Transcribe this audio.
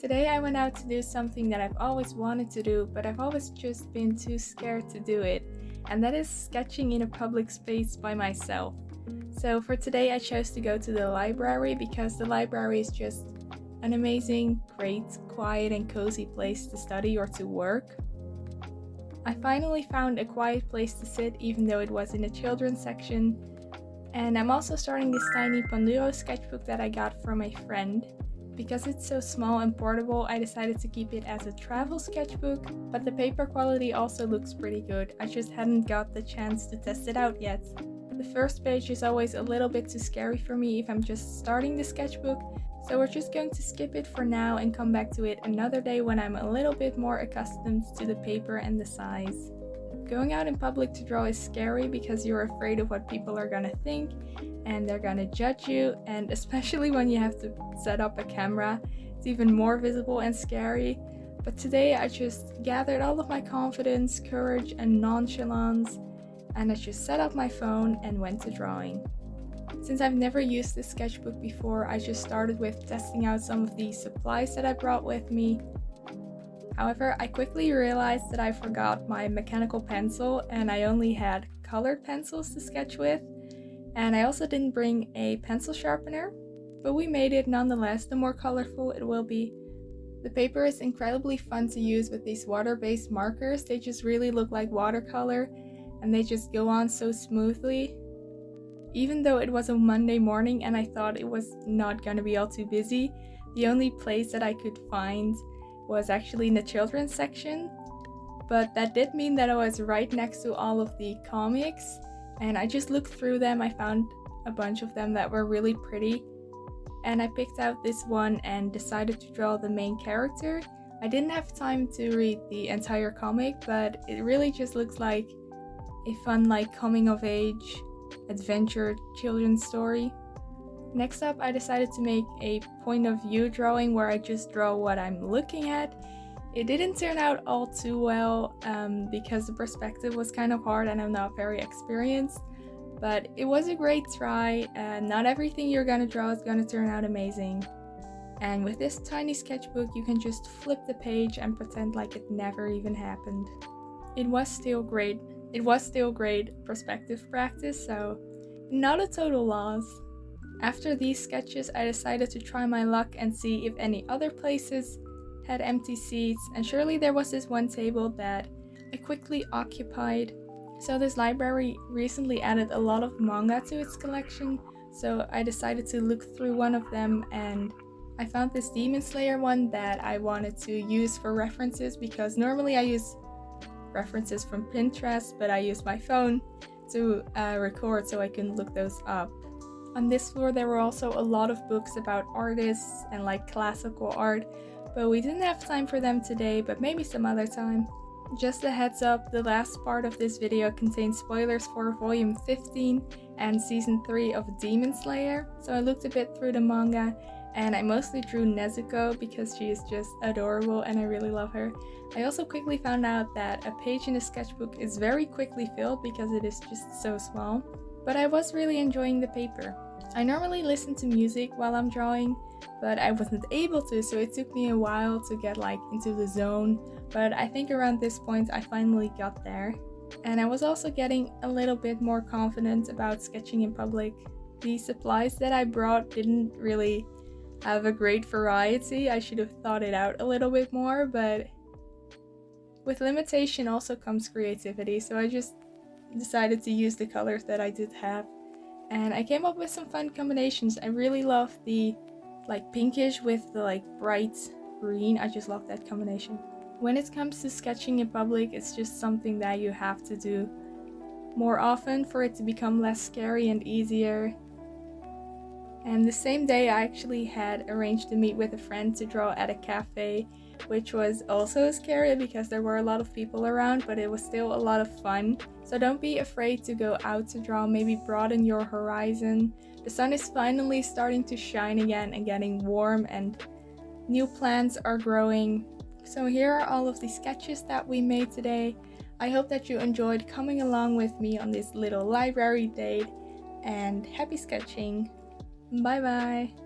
Today I went out to do something that I've always wanted to do, but I've always just been too scared to do it, and that is sketching in a public space by myself. So for today I chose to go to the library because the library is just an amazing, great, quiet and cozy place to study or to work. I finally found a quiet place to sit even though it was in a children's section, and I'm also starting this tiny Panduro sketchbook that I got from a friend. Because it's so small and portable, I decided to keep it as a travel sketchbook, but the paper quality also looks pretty good. I just hadn't got the chance to test it out yet. The first page is always a little bit too scary for me if I'm just starting the sketchbook, so we're just going to skip it for now and come back to it another day when I'm a little bit more accustomed to the paper and the size. Going out in public to draw is scary because you're afraid of what people are gonna think and they're gonna judge you, and especially when you have to set up a camera, it's even more visible and scary. But today I just gathered all of my confidence, courage and nonchalance, and I just set up my phone and went to drawing. Since I've never used this sketchbook before, I just started with testing out some of the supplies that I brought with me. However, I quickly realized that I forgot my mechanical pencil and I only had colored pencils to sketch with, and I also didn't bring a pencil sharpener, but we made it nonetheless. The more colorful it will be. The paper is incredibly fun to use with these water-based markers. They just really look like watercolor and they just go on so smoothly. Even though it was a Monday morning and I thought it was not gonna be all too busy, the only place that I could find was actually in the children's section, but that did mean that I was right next to all of the comics, and I just looked through them. I found a bunch of them that were really pretty, and I picked out this one and decided to draw the main character. I didn't have time to read the entire comic, but it really just looks like a fun coming of age adventure children's story. Next up, I decided to make a point of view drawing where I just draw what I'm looking at. It didn't turn out all too well because the perspective was kind of hard and I'm not very experienced, but it was a great try, and not everything you're gonna draw is gonna turn out amazing. And with this tiny sketchbook, you can just flip the page and pretend like it never even happened. It was still great perspective practice, so not a total loss. After these sketches, I decided to try my luck and see if any other places had empty seats, and surely there was this one table that I quickly occupied. So this library recently added a lot of manga to its collection, so I decided to look through one of them, and I found this Demon Slayer one that I wanted to use for references, because normally I use references from Pinterest, but I use my phone to record so I can look those up. On this floor there were also a lot of books about artists and classical art, but we didn't have time for them today, but maybe some other time. Just a heads up, the last part of this video contains spoilers for volume 15 and season 3 of Demon Slayer, so I looked a bit through the manga and I mostly drew Nezuko because she is just adorable and I really love her. I also quickly found out that a page in a sketchbook is very quickly filled because it is just so small. But I was really enjoying the paper. I normally listen to music while I'm drawing, but I wasn't able to, so it took me a while to get into the zone, but I think around this point I finally got there. And I was also getting a little bit more confident about sketching in public. The supplies that I brought didn't really have a great variety. I should have thought it out a little bit more, but with limitation also comes creativity, so I just decided to use the colors that I did have, and I came up with some fun combinations. I really love the pinkish with the bright green. I just love that combination. When it comes to sketching in public, it's just something that you have to do more often for it to become less scary and easier. And the same day I actually had arranged to meet with a friend to draw at a cafe, which was also scary because there were a lot of people around, but it was still a lot of fun. So don't be afraid to go out to draw, maybe broaden your horizon. The sun is finally starting to shine again and getting warm, and new plants are growing. So here are all of the sketches that we made today. I hope that you enjoyed coming along with me on this little library date, and happy sketching! Bye bye!